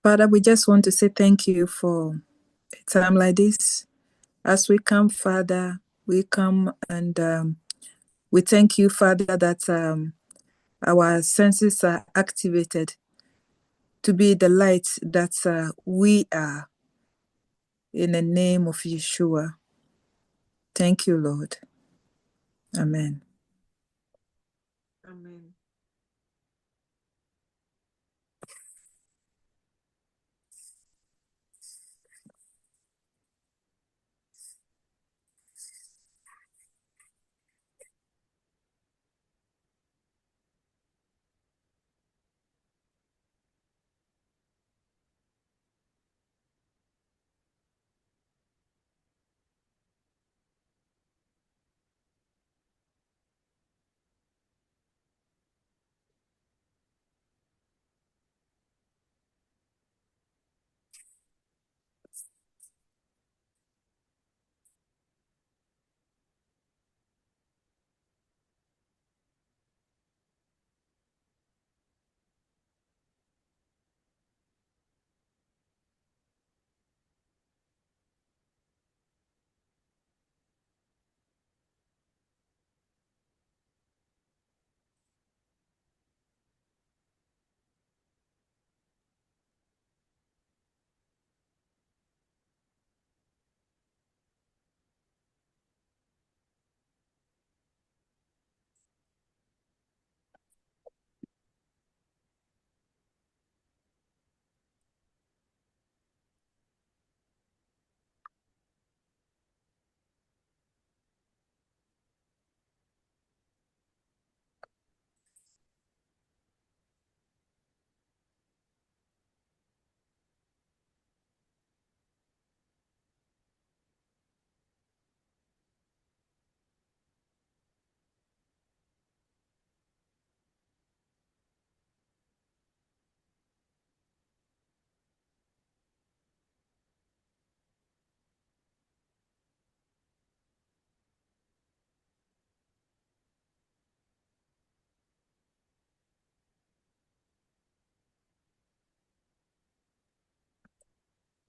Father, we just want to say thank you for a time like this. As we come, Father, we come and we thank you, Father, that our senses are activated to be the light that we are in the name of Yeshua. Thank you, Lord. Amen. Amen.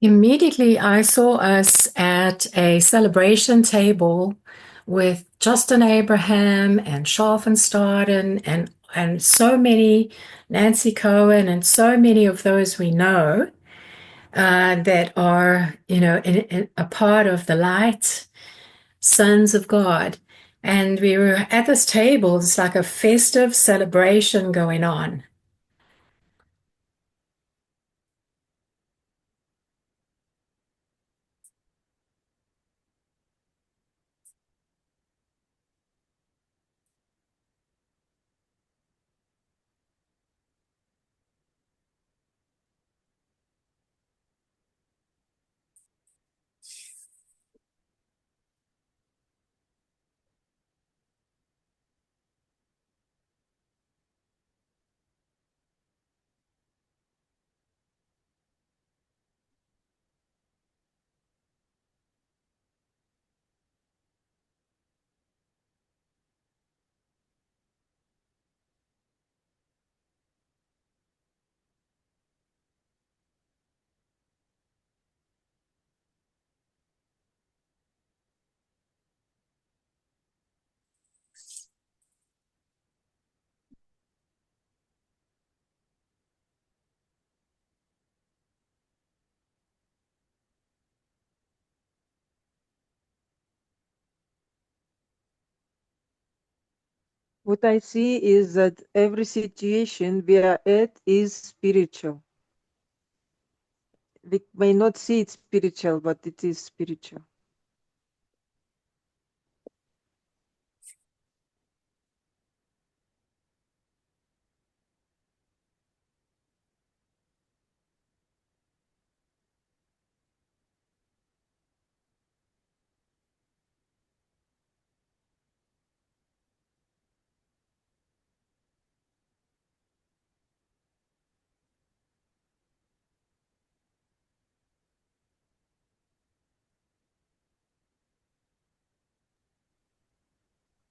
Immediately, I saw us at a celebration table with Justin Abraham and Scharfenstaden and so many, Nancy Cohen, and so many of those we know that are, in a part of the light, sons of God. And we were at this table. It's like a festive celebration going on. What I see is that every situation we are at is spiritual. We may not see it spiritual, but it is spiritual.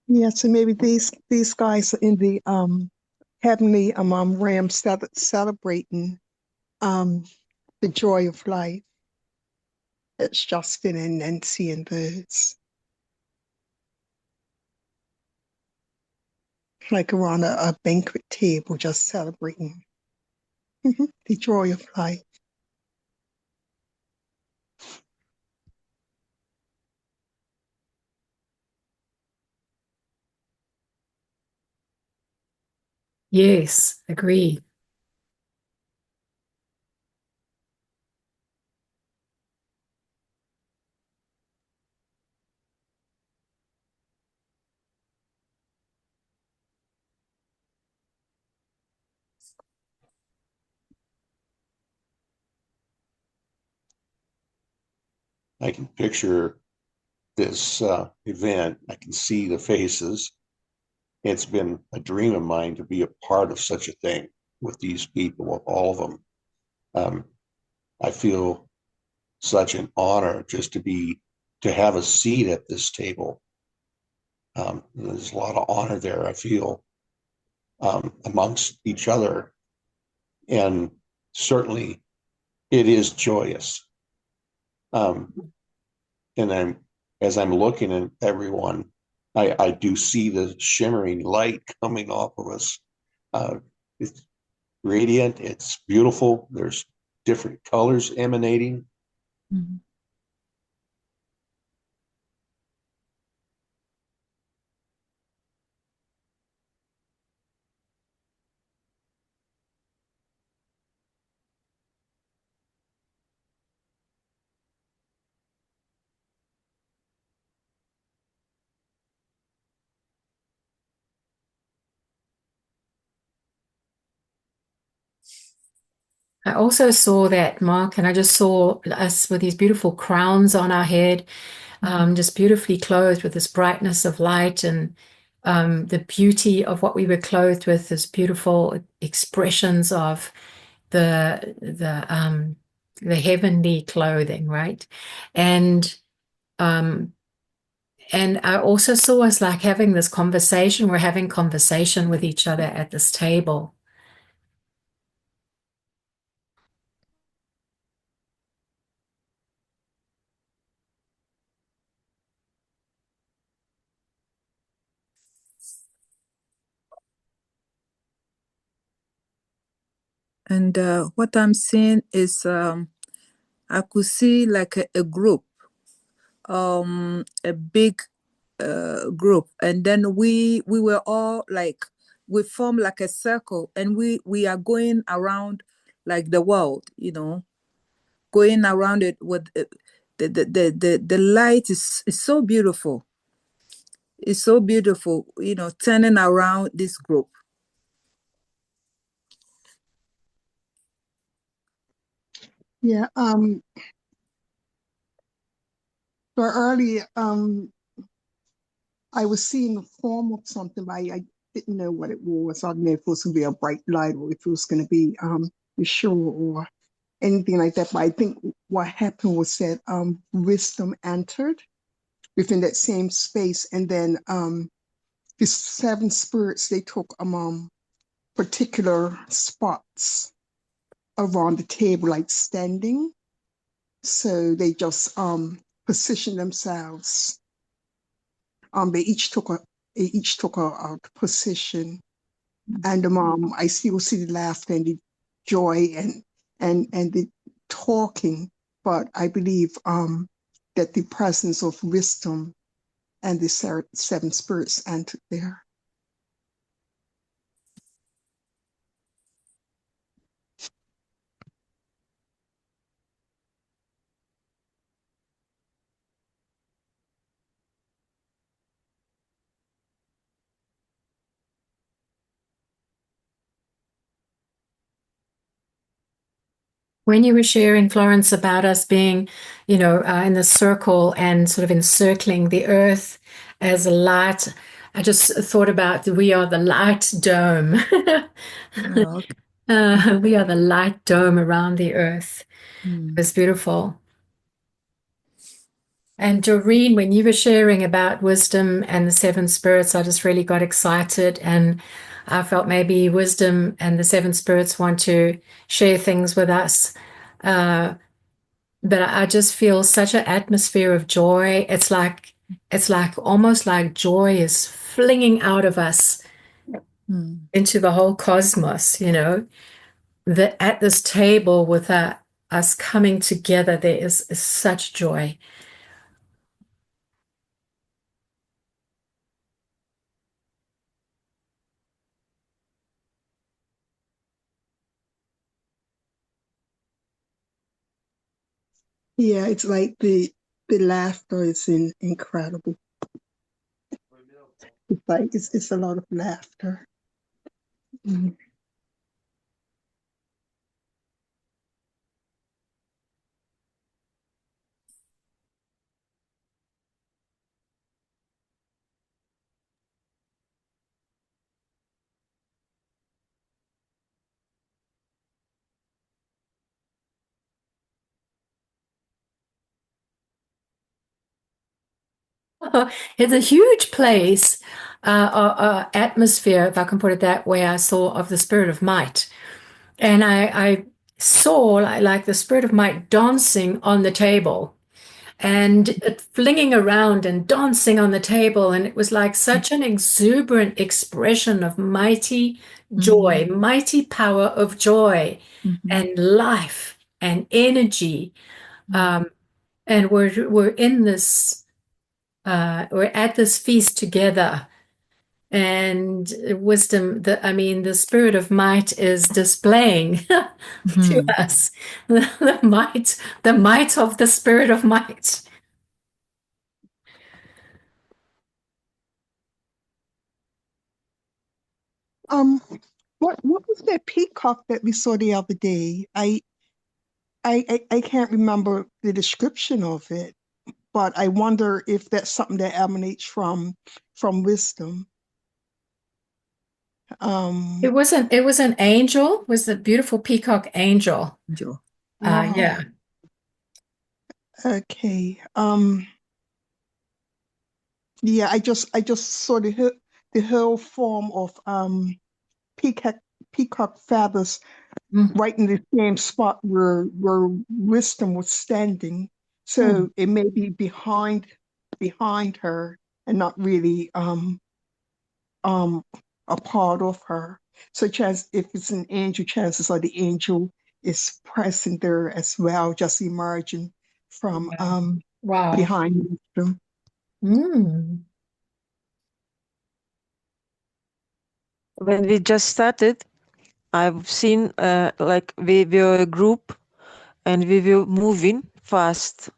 Yes, and maybe these guys in the heavenly realm celebrating the joy of life. It's Justin and Nancy and Liz. Like around a banquet table, just celebrating the joy of life. Yes, agree. I can picture this event. I can see the faces. It's been a dream of mine to be a part of such a thing with these people, all of them. I feel such an honor just to have a seat at this table. There's a lot of honor there, I feel, amongst each other. And certainly it is joyous. And as I'm looking at everyone, I do see the shimmering light coming off of us. It's radiant, it's beautiful. There's different colors emanating. Mm-hmm. I also saw that, Mark, and I just saw us with these beautiful crowns on our head, just beautifully clothed with this brightness of light and the beauty of what we were clothed with, this beautiful expressions of the heavenly clothing, right? And and I also saw us like having this conversation. We're having conversation with each other at this table. And what I'm seeing is I could see like a group, a big group, and then we were all like we formed like a circle, and we are going around like the world, going around it with the light is so beautiful. It's so beautiful, turning around this group. Yeah. So earlier, I was seeing the form of something, but I didn't know what it was. I didn't know if it was going to be a bright light or if it was going to be sure or anything like that. But I think what happened was that wisdom entered within that same space, and then the seven spirits, they took particular spots around the table, like standing. So they just positioned themselves. They each took a position, and I still see the laughter and the joy and the talking, but I believe that the presence of wisdom and the seven spirits entered there. When you were sharing, Florence, about us being, in the circle and sort of encircling the earth as a light, I just thought about we are the light dome. Oh, okay. We are the light dome around the earth. It was beautiful. And Doreen, when you were sharing about wisdom and the seven spirits, I just really got excited, and I felt maybe wisdom and the seven spirits want to share things with us Uh, but I just feel such an atmosphere of joy. It's like almost like joy is flinging out of us into the whole cosmos, you know. That at this table with us coming together, there is such joy. Yeah, it's like the laughter is incredible. It's like it's a lot of laughter. Mhm. It's a huge place, atmosphere, if I can put it that way, I saw of the spirit of might. And I saw like the spirit of might dancing on the table and it flinging around and dancing on the table. And it was like such an exuberant expression of mighty joy, mighty power of joy and life and energy. And we're in this, we're at this feast together. And wisdom, I mean, the spirit of might is displaying to us the might of the spirit of might. Um, what was that peacock that we saw the other day? I can't remember the description of it, but I wonder if that's something that emanates from wisdom. It was an angel, was the beautiful peacock angel. Angel. Yeah. Okay. Yeah, I just saw the whole form of peacock peacock feathers Mm. right in the same spot where wisdom was standing. Mm. So it may be behind her and not really um a part of her. So chance if it's an angel, chances are the angel is present there as well, just emerging from Wow. behind wisdom. Mm. When we just started, I've seen like we were a group and we were moving fast.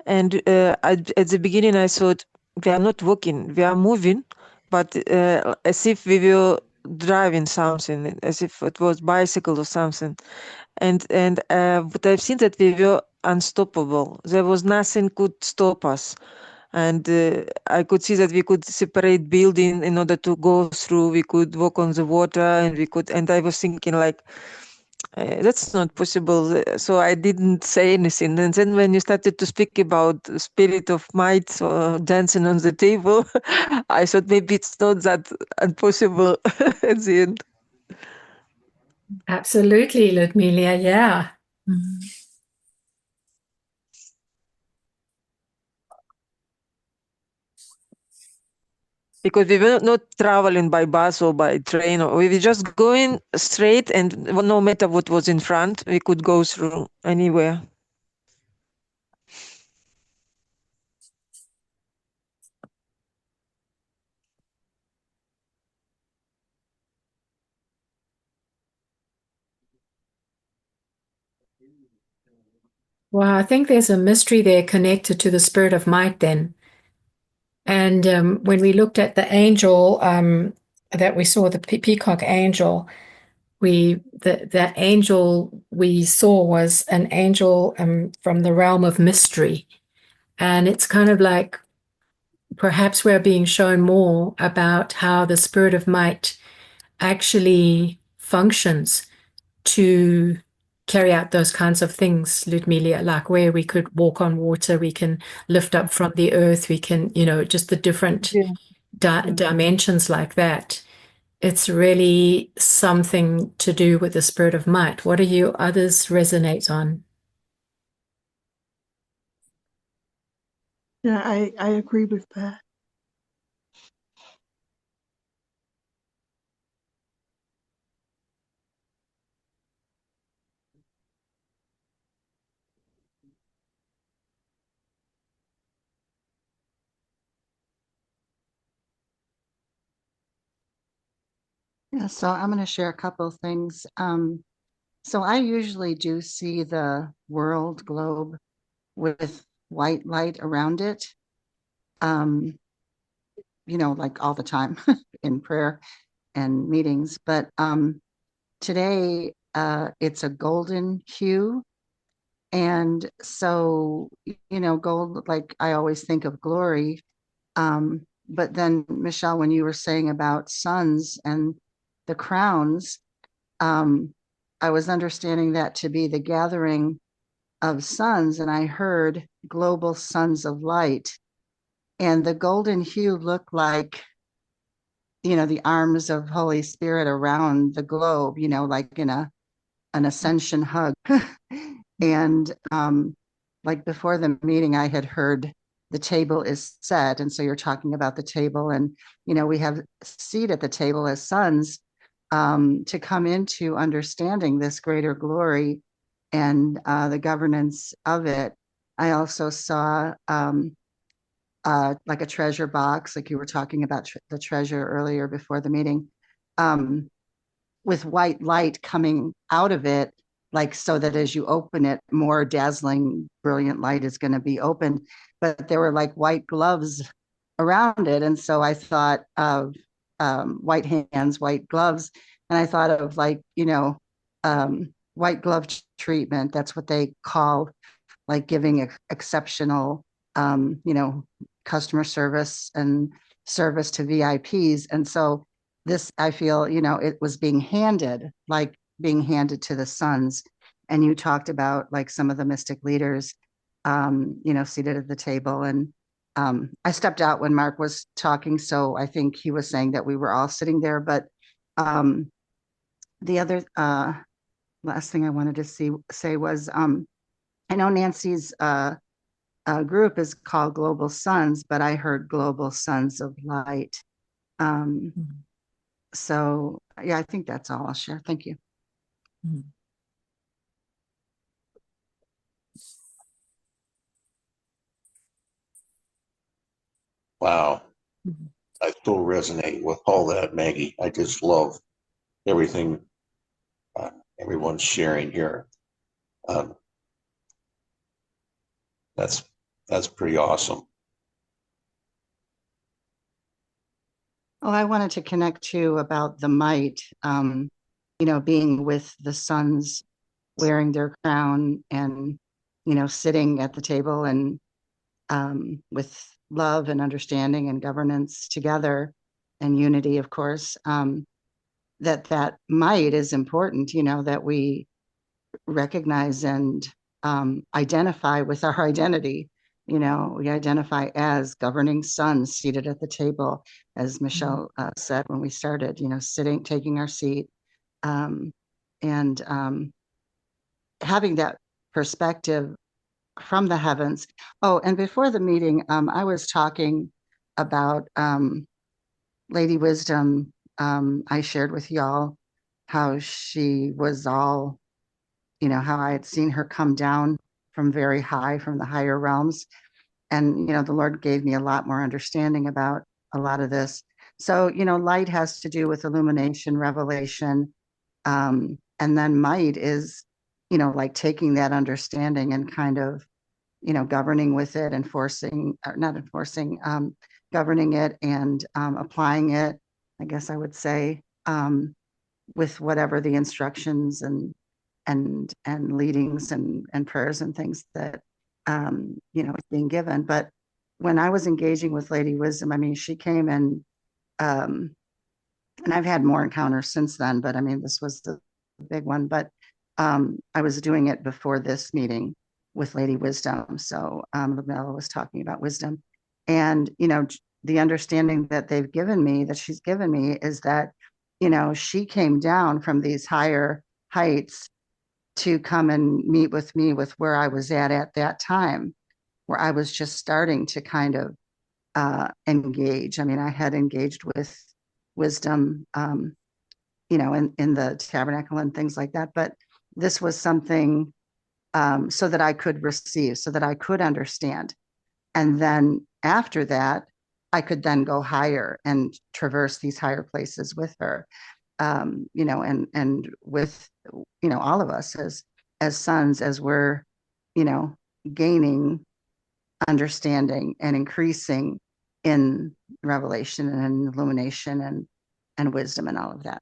And at the beginning, I thought we are not walking, we are moving, but as if we were driving something, as if it was bicycle or something. And but I've seen that we were unstoppable. There was nothing could stop us. And I could see that we could separate building in order to go through. We could walk on the water, and we could. And I was thinking like, that's not possible. So I didn't say anything. And then when you started to speak about the spirit of might or dancing on the table, I thought maybe it's not that impossible at the end. Absolutely, Ludmila. Yeah. Because we were not traveling by bus or by train, or we were just going straight, and no matter what was in front, we could go through anywhere. Well, I think there's a mystery there connected to the spirit of might then. And when we looked at the angel that we saw, the peacock angel, that angel we saw was an angel from the realm of mystery. And it's kind of like perhaps we're being shown more about how the spirit of might actually functions to carry out those kinds of things, Ludmila, like where we could walk on water, we can lift up from the earth, we can, just the different Yeah. dimensions like that. it's really something to do with the spirit of might. What do you others resonate on? Yeah, I agree with that. Yeah, so I'm going to share a couple of things. So I usually do see the world globe with white light around it, um, like all the time in prayer and meetings. But today it's a golden hue. And so, gold, like I always think of glory. But then, Michelle, when you were saying about suns and the crowns, um, I was understanding that to be the gathering of suns, and I heard global suns of light. And the golden hue looked like, the arms of Holy Spirit around the globe, like in an ascension hug. And like before the meeting, I had heard the table is set. And so you're talking about the table, and we have a seat at the table as sons, to come into understanding this greater glory and the governance of it. I also saw like a treasure box, like you were talking about the treasure earlier before the meeting, um, with white light coming out of it, like so that as you open it, more dazzling, brilliant light is going to be open. But there were like white gloves around it. And so I thought of white hands, white gloves. And I thought of like, white glove treatment. That's what they call like giving exceptional, customer service and service to VIPs. And so this, I feel, it was being handed, like being handed to the sons. And you talked about like some of the mystic leaders, seated at the table. And I stepped out when Mark was talking. So I think he was saying that we were all sitting there. But the other last thing I wanted to say was I know Nancy's group is called Global Sons, but I heard Global Sons of Light. Mhm. So yeah, I think that's all I'll share. Thank you. Mhm. Wow. Mhm. I still resonate with all that, Maggie. I just love everything uh, everyone's sharing here. Um, that's that's pretty awesome. Oh, I wanted to connect too about the might, being with the sons wearing their crown and, sitting at the table and with love and understanding and governance together and unity, of course. That might is important, that we recognize and identify with our identity. We identify as governing sons seated at the table, as Michelle said when we started, sitting, taking our seat, um, and having that perspective from the heavens. Oh, and before the meeting, I was talking about Lady Wisdom. I shared with y'all how she was all, how I had seen her come down from very high, from the higher realms. And, the Lord gave me a lot more understanding about a lot of this. So, light has to do with illumination, revelation. And then might is, like taking that understanding and kind of, governing with it, enforcing, or not enforcing, governing it and applying it, I guess I would say, with whatever the instructions and leadings and prayers and things that is being given. But when I was engaging with Lady Wisdom, I mean, she came um, and I've had more encounters since then, but I mean, this was the big one. But I was doing it before this meeting with Lady Wisdom. So Lamella was talking about wisdom, and the understanding that they've given me, that she's given me, is that she came down from these higher heights to come and meet with me with where I was at that time, where I was just starting to kind of engage. I mean, I had engaged with wisdom, in the tabernacle and things like that, but this was something so that I could receive, so that I could understand. And then after that, I could then go higher and traverse these higher places with her, and with, all of us as sons, as we're, gaining understanding and increasing in revelation and illumination and wisdom and all of that.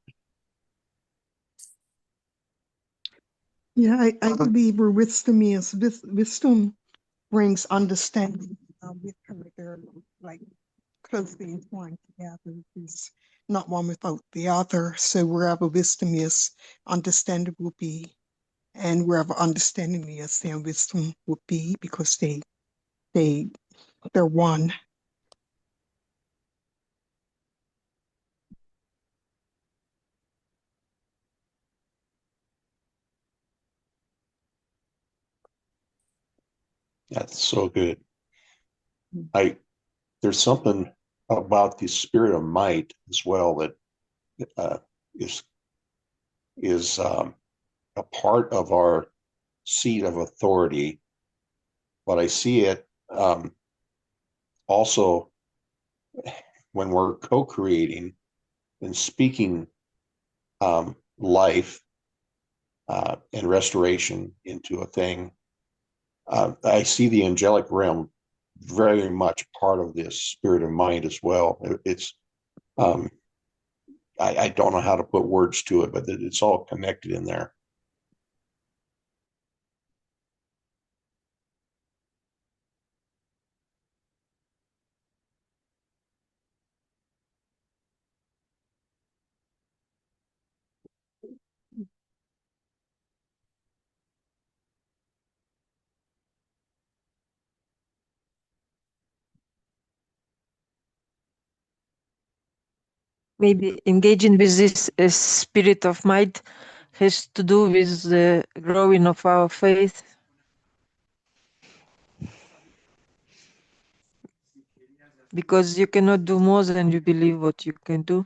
Yeah, I believe where wisdom is, wisdom brings understanding with her. They're like closely entwined together. There's not one without the other. So wherever wisdom is, understanding will be. And wherever understanding is, then wisdom will be, because they're one. That's so good. There's something about the spirit of might as well that is a part of our seat of authority, but I see it also when we're co-creating and speaking life and restoration into a thing. I see the angelic realm very much part of this spirit of mind as well. It's I don't know how to put words to it, but it's all connected in there. Maybe engaging with this spirit of might has to do with the growing of our faith. Because you cannot do more than you believe what you can do.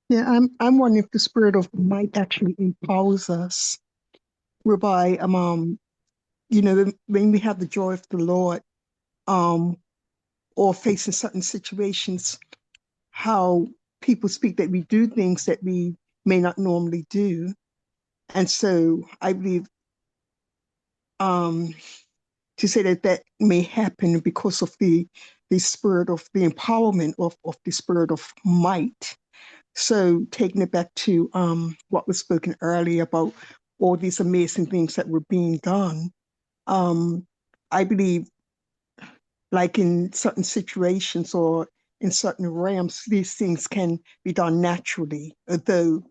Yeah, I'm wondering if the spirit of might actually empowers us, whereby when we have the joy of the Lord, or facing certain situations, how people speak that we do things that we may not normally do. And so I believe to say that may happen because of the spirit of the empowerment of the spirit of might. So taking it back to what was spoken earlier about all these amazing things that were being done, I believe, like in certain situations or in certain realms, these things can be done naturally, although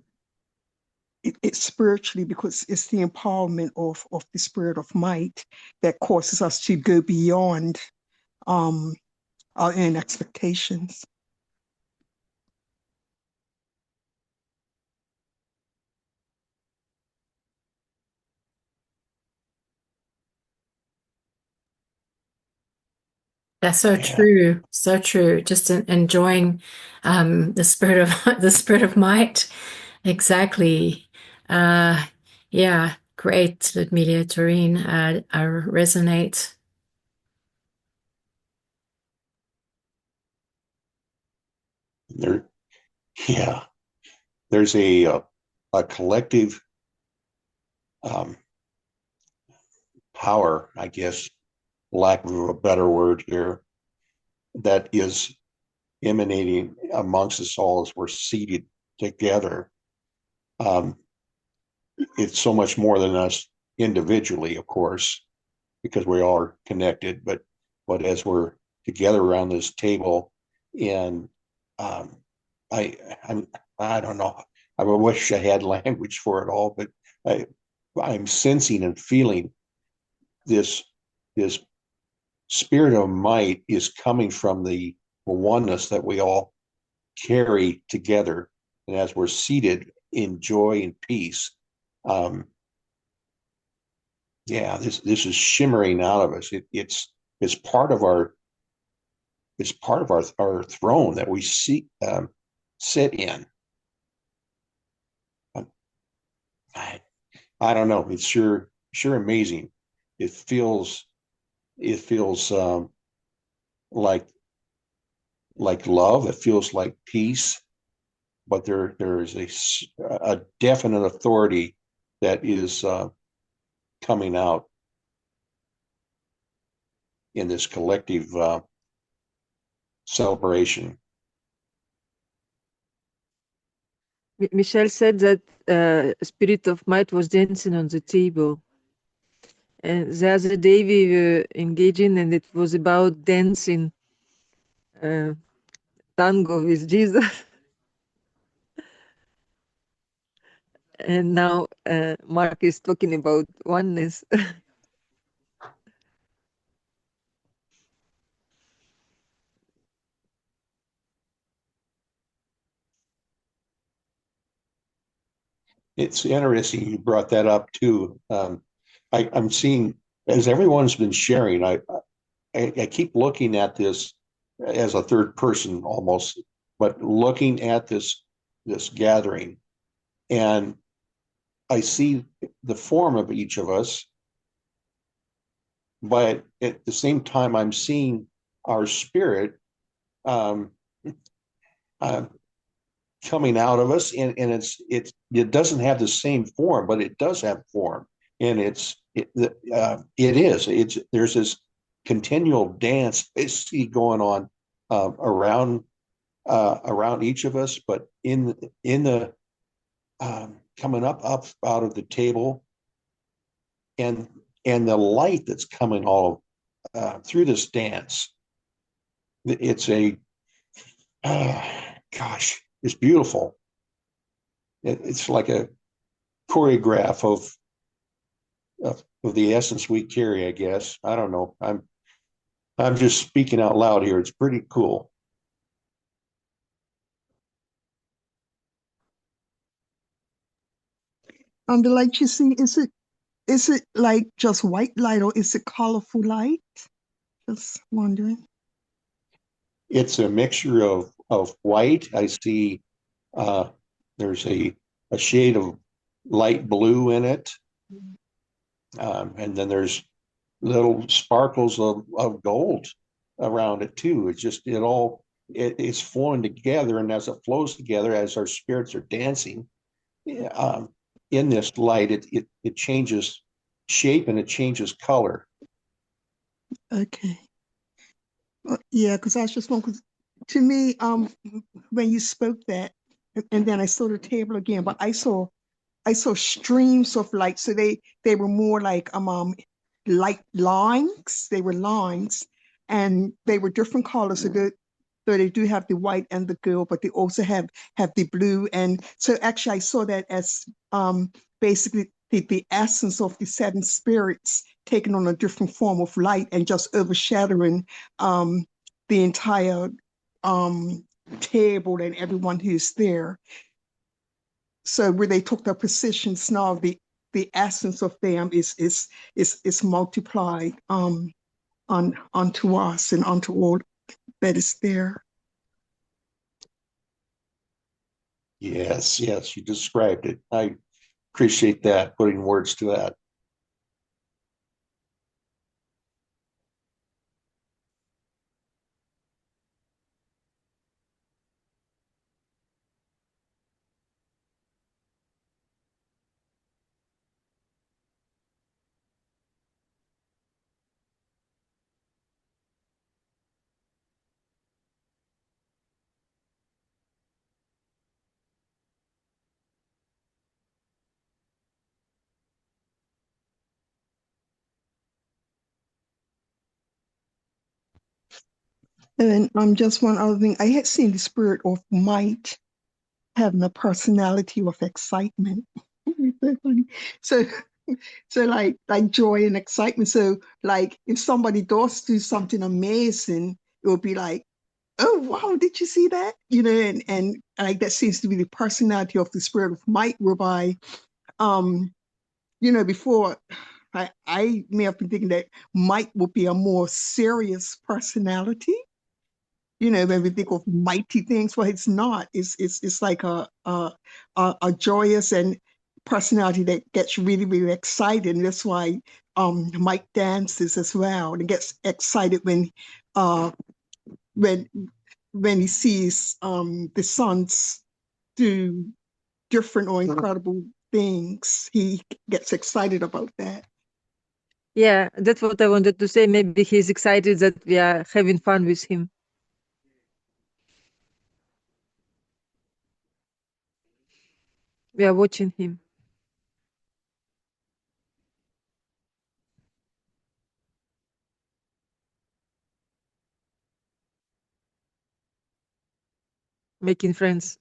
it's spiritually, because it's the empowerment of the spirit of might that causes us to go beyond our own expectations. That's so true. So true. Just enjoying the spirit of the spirit of might. Exactly. Uh, yeah, great, Ludmila, Doreen. I resonate. There, yeah, there's a collective power, I guess, lack of a better word here, that is emanating amongst us all as we're seated together. It's so much more than us individually, of course, because we all are connected. But as we're together around this table, And I I'm I don't know. I wish I had language for it all, but I I'm sensing and feeling this this spirit of might is coming from the oneness that we all carry together. And as we're seated in joy and peace, um, yeah, this is shimmering out of us. It's part of our throne that we see sit in. I, I don't know. It's sure amazing. It feels like love. It feels like peace. But there is a definite authority that is coming out in this collective celebration. Michelle said that spirit of might was dancing on the table. And the other day we were engaging, and it was about dancing tango with Jesus. And now Mark is talking about oneness. It's interesting you brought that up too. I'm seeing as everyone's been sharing. I keep looking at this as a third person almost, but looking at this gathering, and I see the form of each of us, but at the same time, I'm seeing our spirit um, uh, coming out of us, and it doesn't have the same form, but it does have form, and it's there's this continual dance I see going on around around each of us, but in the coming up out of the table, and the light that's coming all through this dance. It's a gosh, it's beautiful. It's like a choreograph of the essence we carry, I guess. I don't know. I'm just speaking out loud here. It's pretty cool. The light you see, is it like just white light or is it colorful light? Just wondering. It's a mixture of white. I see uh, there's a shade of light blue in it, and then there's little sparkles of gold around it too. It's just it's flowing together, and as it flows together, as our spirits are dancing um, in this light, it changes shape and it changes color. Okay. Yeah, because I was just wondering, 'cause to me, when you spoke that, and then I saw the table again, but I saw streams of light. So they were more like light lines. They were lines, and they were different colors. So they do have the white and the gold, but they also have the blue. And so actually, I saw that as basically the essence of the seven spirits taking on a different form of light and just overshadowing the entire table and everyone who's there. So where they took their positions now, the essence of them is multiplied onto us and onto all that is there. Yes, you described it. I appreciate that, putting words to that. And just one other thing, I had seen the spirit of might having a personality of excitement. So so like joy and excitement. So like if somebody does do something amazing, it would be like, oh wow, did you see that? And like that seems to be the personality of the spirit of might, whereby um, before I may have been thinking that might would be a more serious personality, when we think of mighty things. Well, it's not. It's like a joyous and personality that gets really, really excited. And that's why Mike dances as well and gets excited uh when when he sees the sons do different or incredible things. He gets excited about that. Yeah, that's what I wanted to say. Maybe he's excited that we are having fun with him. We are watching him. Making friends.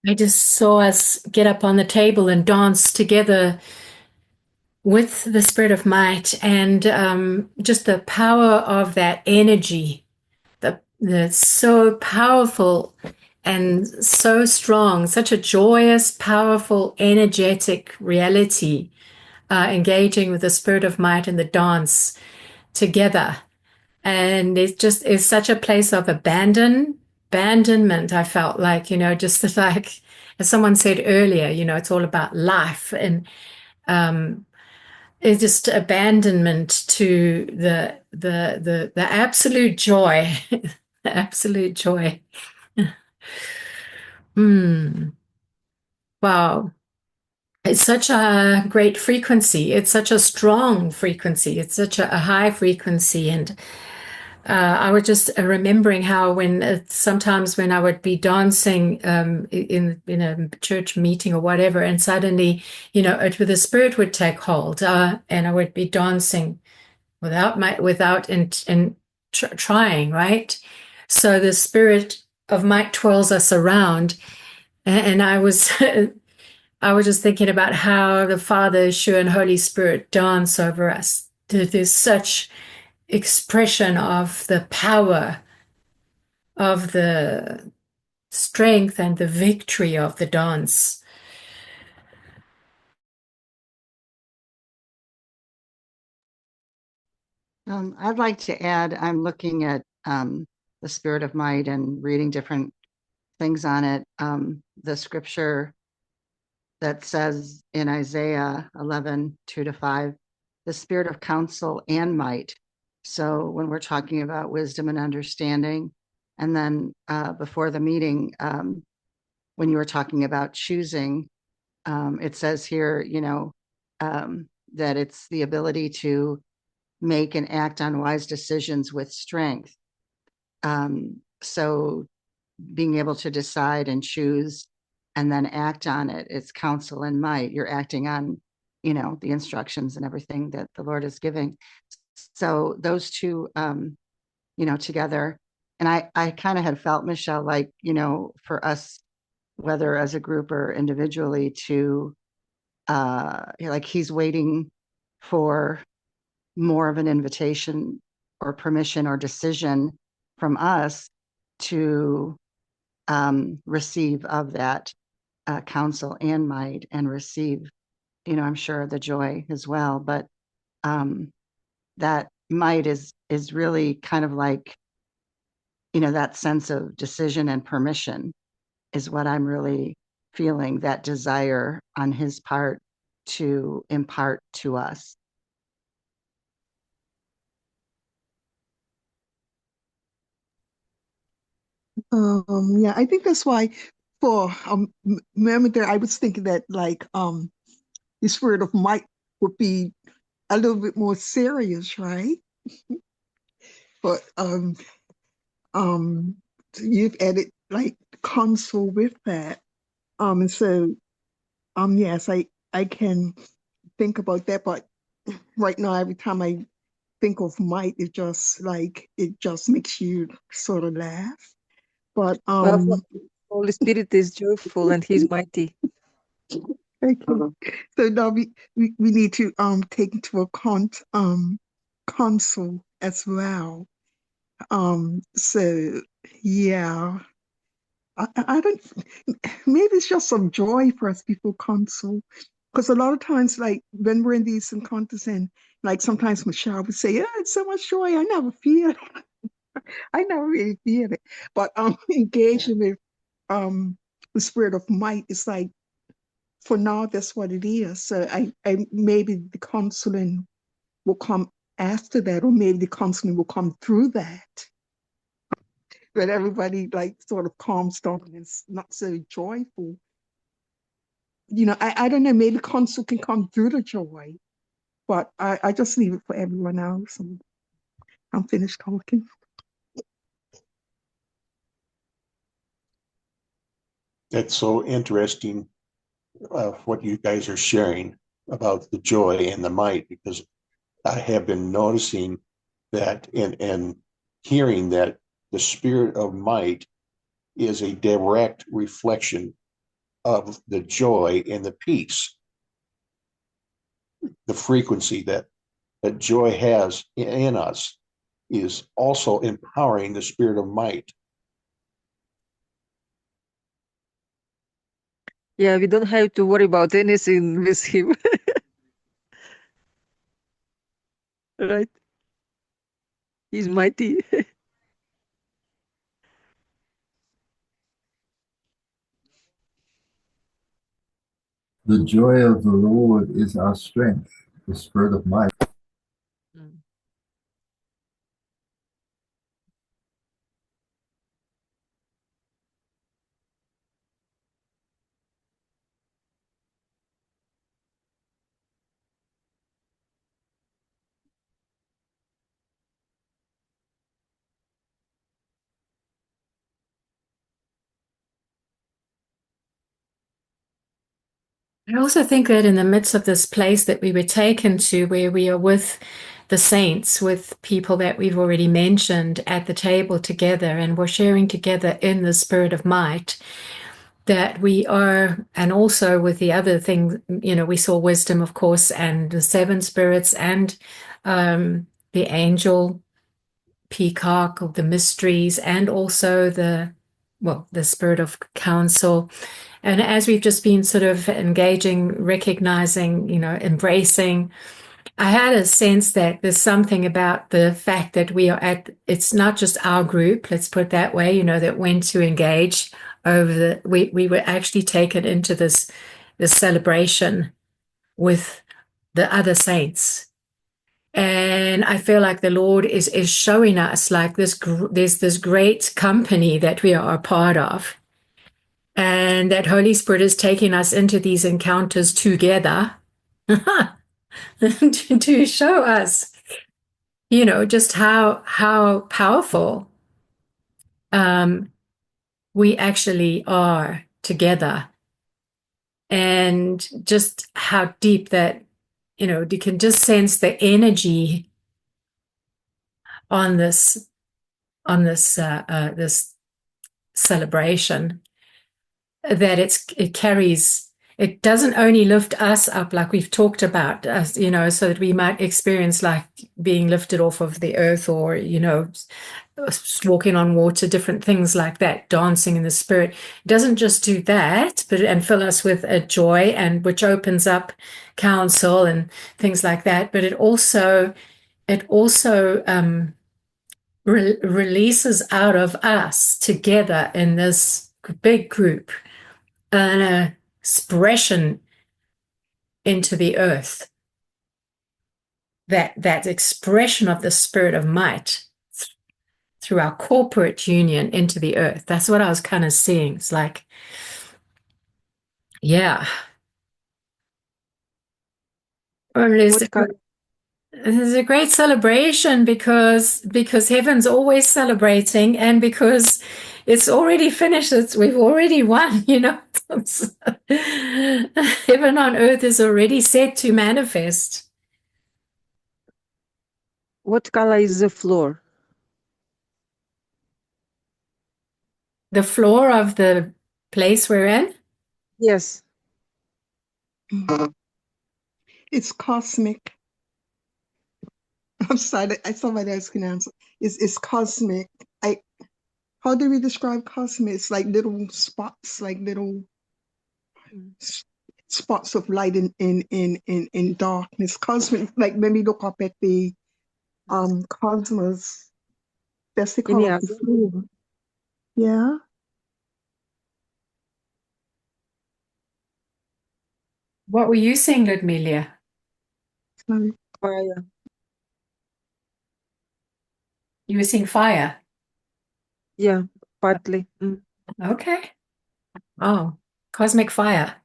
I just saw us get up on the table and dance together with the spirit of might, and just the power of that energy, that's so powerful and so strong, such a joyous, powerful, energetic reality, engaging with the spirit of might and the dance together. And it just is such a place of abandonment. I felt like, just like, as someone said earlier, it's all about life, and it's just abandonment to the absolute joy, the absolute joy. Wow. It's such a great frequency. It's such a strong frequency. It's such a high frequency. And I was just remembering how sometimes when I would be dancing in a church meeting or whatever, and suddenly, the spirit would take hold, and I would be dancing without trying, right? So the spirit of might twirls us around, and I was I was just thinking about how the Father, Yeshua, and Holy Spirit dance over us. There's such expression of the power, of the strength, and the victory of the dance. I'd like to add, I'm looking at the spirit of might and reading different things on it. The scripture that says in Isaiah 11:2-5, the spirit of counsel and might. So when we're talking about wisdom and understanding, and then before the meeting, when you were talking about choosing, it says here, that it's the ability to make and act on wise decisions with strength. So being able to decide and choose and then act on it, it's counsel and might. You're acting on, the instructions and everything that the Lord is giving. So those two, together. And I kind of had felt, Michelle, like, for us, whether as a group or individually, to like he's waiting for more of an invitation or permission or decision from us to receive of that counsel and might, and receive, I'm sure, the joy as well. But that might is really kind of like that sense of decision and permission is what I'm really feeling, that desire on his part to impart to us. Yeah, I think that's why for moment there, I was thinking that like the spirit of might would be a little bit more serious, right? But um you've added like console with that. And so yes, I can think about that, but right now every time I think of might, it just makes you sort of laugh. But Well, Holy Spirit is joyful and he's mighty. okay. So now we need to take into account console as well. So yeah. I don't, maybe it's just some joy for us before console. Because a lot of times, like when we're in these encounters, and like sometimes Michelle would say, "Yeah, it's so much joy. I never feel it. I never really feel it." But engaging with the spirit of might is like, for now, that's what it is. So I maybe the counseling will come after that, or maybe the counseling will come through that. But everybody like sort of calms down and it's not so joyful. I don't know, maybe console can come through the joy, but I just leave it for everyone else. And I'm finished talking. That's so interesting, what you guys are sharing about the joy and the might, because I have been noticing that and hearing that the spirit of might is a direct reflection of the joy and the peace, the frequency that joy has in us is also empowering the spirit of might. Yeah, we don't have to worry about anything with him. Right? He's mighty. The joy of the Lord is our strength, the spirit of might. Mm. I also think that in the midst of this place that we were taken to, where we are with the saints, with people that we've already mentioned at the table together, and we're sharing together in the spirit of might, that we are, and also with the other thing, we saw wisdom, of course, and the seven spirits, and the angel peacock of the mysteries, and also the spirit of counsel. And as we've just been sort of engaging, recognizing, embracing, I had a sense that there's something about the fact that it's not just our group, let's put it that way, that went to engage we were actually taken into this celebration with the other saints. And I feel like the Lord is showing us like there's this great company that we are a part of. And that Holy Spirit is taking us into these encounters together to show us, just how powerful we actually are together, and just how deep that, you can just sense the energy on this celebration, that it carries. It doesn't only lift us up like we've talked about, us, so that we might experience like being lifted off of the earth, or, walking on water, different things like that, dancing in the spirit. It doesn't just do that, and fill us with a joy, and which opens up counsel and things like that. But it also releases out of us together in this big group an expression into the earth, that expression of the spirit of might through our corporate union into the earth. That's what I was kind of seeing. It's like, yeah. There's a great celebration because heaven's always celebrating, and because it's already finished. We've already won, you know. Heaven on earth is already set to manifest. What color is the floor? The floor of the place we're in? Yes. It's cosmic. I'm sorry, somebody else can answer. It's cosmic. How do we describe cosmic? It's like little spots, like little spots of light in darkness. Cosmic, like when we look up at the cosmos, that's the color of the floor. Yeah. What were you saying, Ludmila? Sorry. Fire. You were saying fire. Yeah, partly. Okay. Oh, cosmic fire.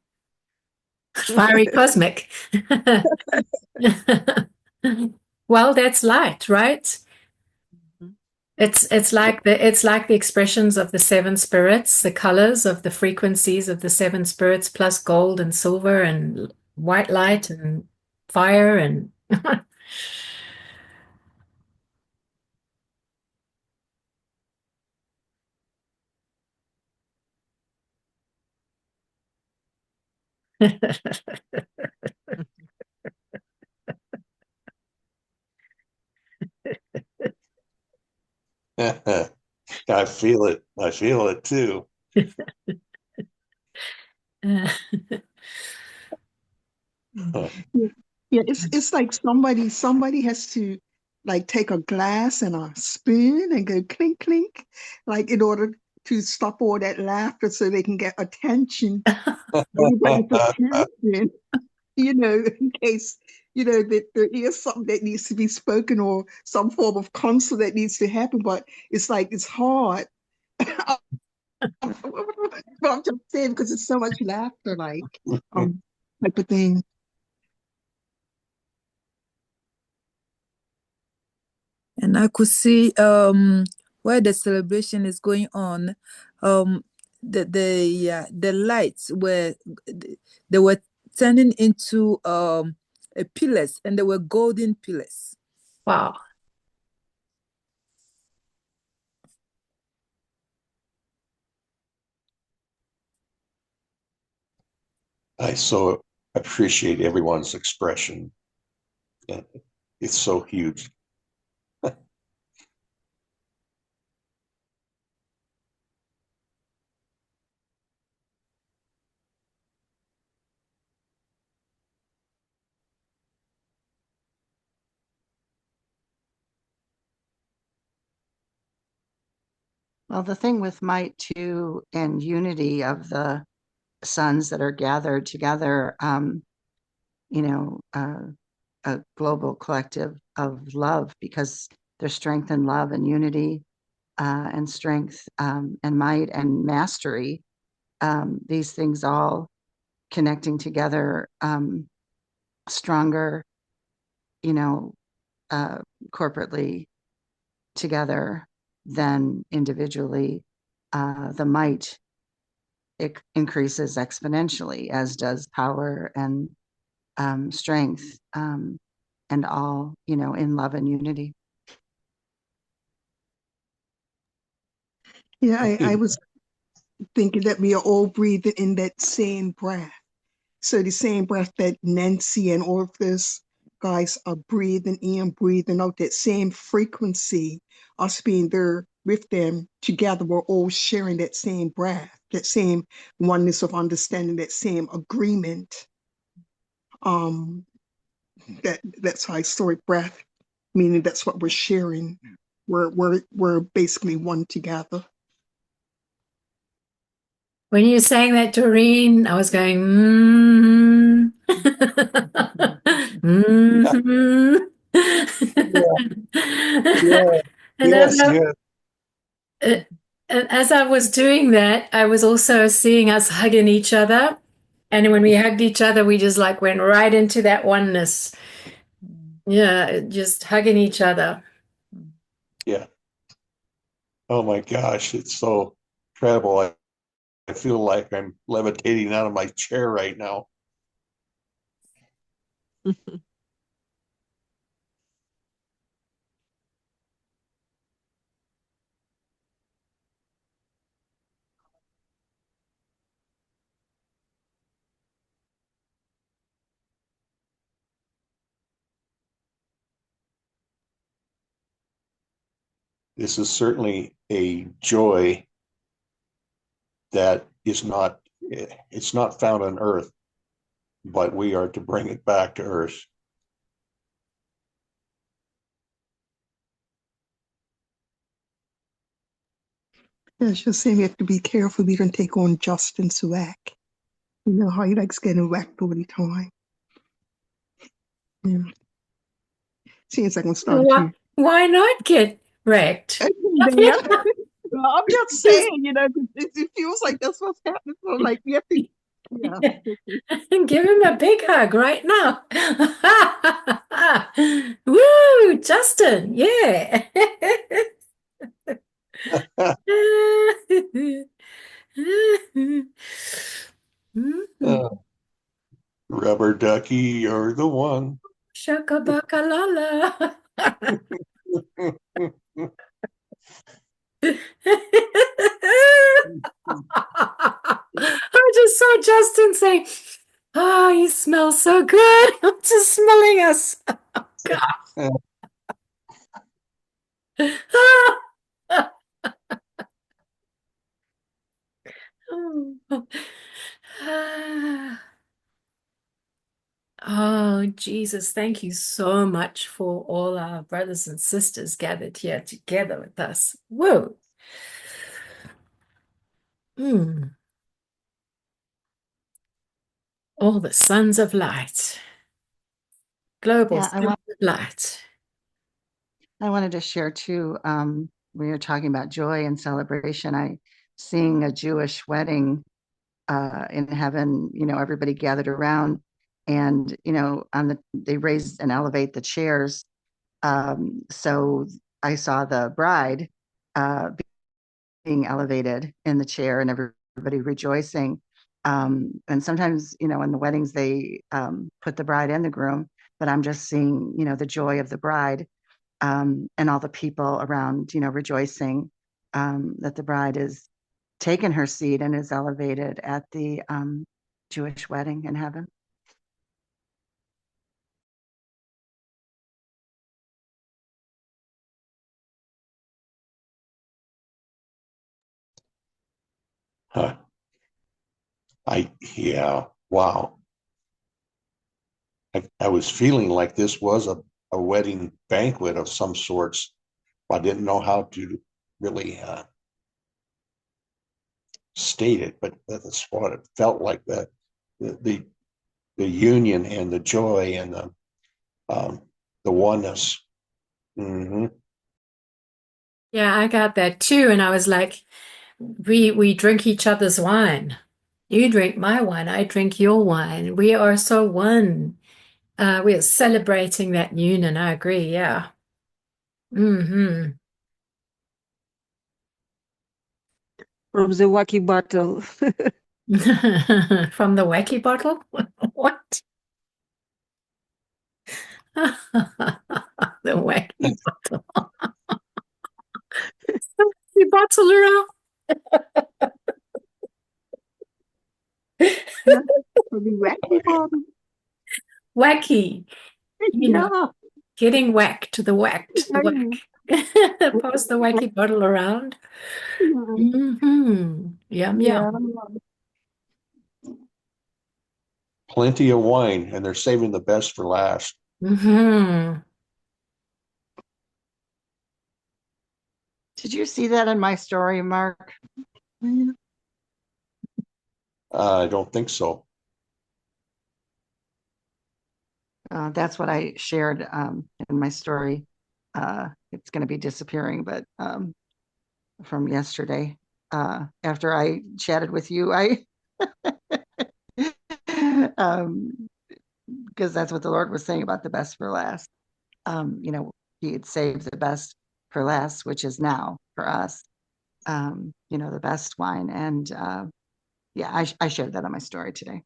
Fiery cosmic. Well, that's light, right? It's like the expressions of the seven spirits, the colors of the frequencies of the seven spirits, plus gold and silver and white light and fire and I feel it. I feel it too. Yeah, it's like somebody has to like take a glass and a spoon and go clink clink, like in order to stop all that laughter so they can get attention, everybody's attention, in case, that there is something that needs to be spoken or some form of counsel that needs to happen, but it's like it's hard. But I'm just saying because it's so much laughter, type of thing. And I could see where the celebration is going on. The lights they were turning into pillars, and they were golden pillars. Wow. I so appreciate everyone's expression. It's so huge. Well, the thing with might too and unity of the sons that are gathered together, a global collective of love, because there's strength in love and unity, and strength, and might and mastery. These things all connecting together, stronger, corporately together than individually. The might, it increases exponentially, as does power and strength, and all, in love and unity. Yeah, I was thinking that we are all breathing in that same breath. So the same breath that Nancy and all of this guys are breathing in, breathing out, that same frequency, us being there with them together, we're all sharing that same breath, that same oneness of understanding, that same agreement. That's historic breath, meaning that's what we're sharing. we're basically one together. When you saying that, Doreen, I was going, Yeah. And Yes, yes. uh, and as I was doing that, I was also seeing us hugging each other. And when we hugged each other, we just like went right into that oneness. Yeah, just hugging each other. Yeah. Oh my gosh, it's so incredible. I feel like I'm levitating out of my chair right now. This is certainly a joy that is not, it's not found on earth, but we are to bring it back to earth. Yeah, it's just saying we have to be careful we don't take on Justin's whack. You know how he likes getting whacked all the time. Yeah. Seems like I'm starting to. Why not get wrecked? Yeah. I'm just saying, you know, it feels like that's what's happening. So, like, we have to, yeah. Give him a big hug right now. Woo, Justin, yeah. Uh, Rubber ducky, you're the one. Shakabakalala. I just saw Justin say, "Oh, you smell so good." I'm just smelling us. Oh, Jesus, thank you so much for all our brothers and sisters gathered here together with us. Whoa. Mm. All the sons of light, global Yeah, sons of light. I wanted to share too. We were talking about joy and celebration. I seeing a Jewish wedding in heaven. You know, everybody gathered around, and you know, they raise and elevate the chairs. So I saw the bride being elevated in the chair, and everybody rejoicing. And sometimes, you know, in the weddings they put the bride and the groom, but I'm just seeing, you know, the joy of the bride and all the people around, you know, rejoicing that the bride is taken her seat and is elevated at the Jewish wedding in heaven. Huh. Yeah, wow. I was feeling like this was a wedding banquet of some sorts. I didn't know how to really state it, but that's what it felt like, the the union and the joy and the oneness. Hmm. Yeah, I got that too. And I was like, we drink each other's wine. You drink my wine, I drink your wine. We are so one. We are celebrating that union. I agree. Yeah. Mm-hmm. From the wacky bottle. From the wacky bottle? What? The wacky bottle. The wacky bottle around. Yeah. For the wacky bottom. Wacky. You know, Yeah. getting whacked, the whacked, the Yeah. whack. Pass the wacky bottle around. Yeah. Mm-hmm. Yum, Yeah. yum. Plenty of wine, and they're saving the best for last. Mm-hmm. Did you see that in my story, Mark? I don't think so. That's what I shared in my story. It's going to be disappearing, but from yesterday, after I chatted with you, I because that's what the Lord was saying about the best for last. He had saved the best for last, which is now for us. The best wine, and yeah, I shared that on my story today.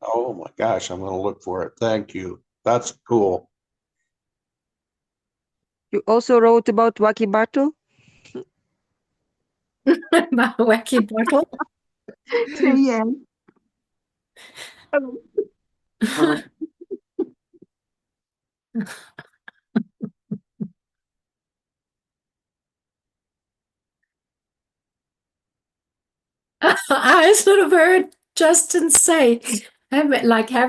Oh my gosh, I'm going to look for it. Thank you. That's cool. You also wrote about Wacky Battle? My wacky bottle. Yeah. I sort of heard Justin say, have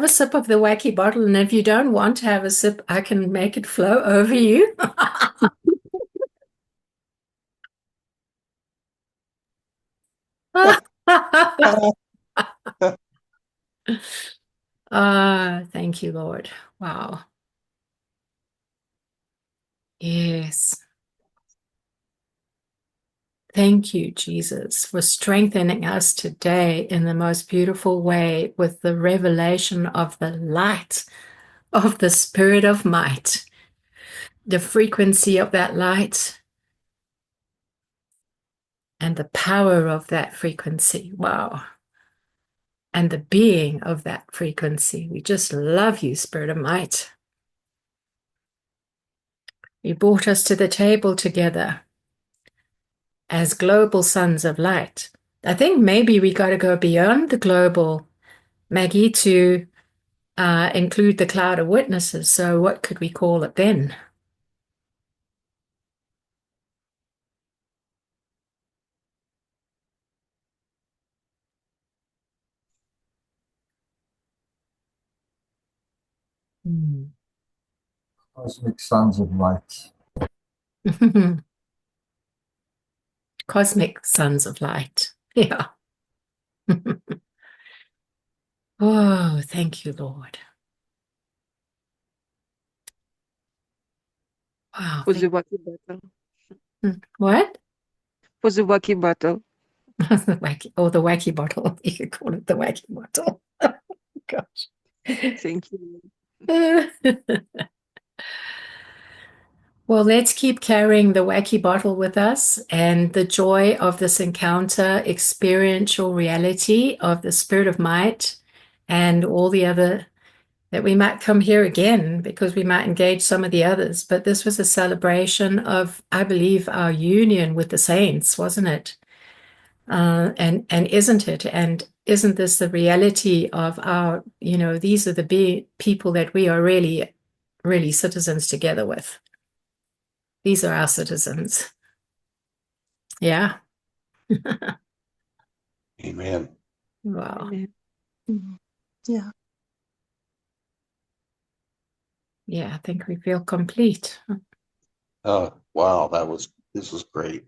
a sip of the wacky bottle, and if you don't want to have a sip, I can make it flow over you. Thank you, Lord. Wow. Yes. Thank you, Jesus, for strengthening us today in the most beautiful way with the revelation of the light of the Spirit of might, the frequency of that light, and the power of that frequency. Wow. And the being of that frequency. We just love you, Spirit of might. You brought us to the table together as global sons of light. I think maybe we got to go beyond the global, Maggie, to include the cloud of witnesses. So what could we call it then? Cosmic sons of light. Cosmic sons of light. Yeah. Oh, thank you, Lord. Wow. Was the Wacky Battle? What? Was the Wacky Battle? The wacky bottle. You could call it the wacky bottle. Gosh. Thank you. Well, let's keep carrying the wacky bottle with us and the joy of this encounter, experiential reality of the Spirit of Might, and all the other that we might come here again because we might engage some of the others. But this was a celebration of, I believe, our union with the saints, wasn't it? And isn't it? And isn't this the reality of our, these are the people that we are really, really citizens together with. These are our citizens. Yeah. Amen. Wow. Yeah. Yeah, I think we feel complete. Wow, this was great.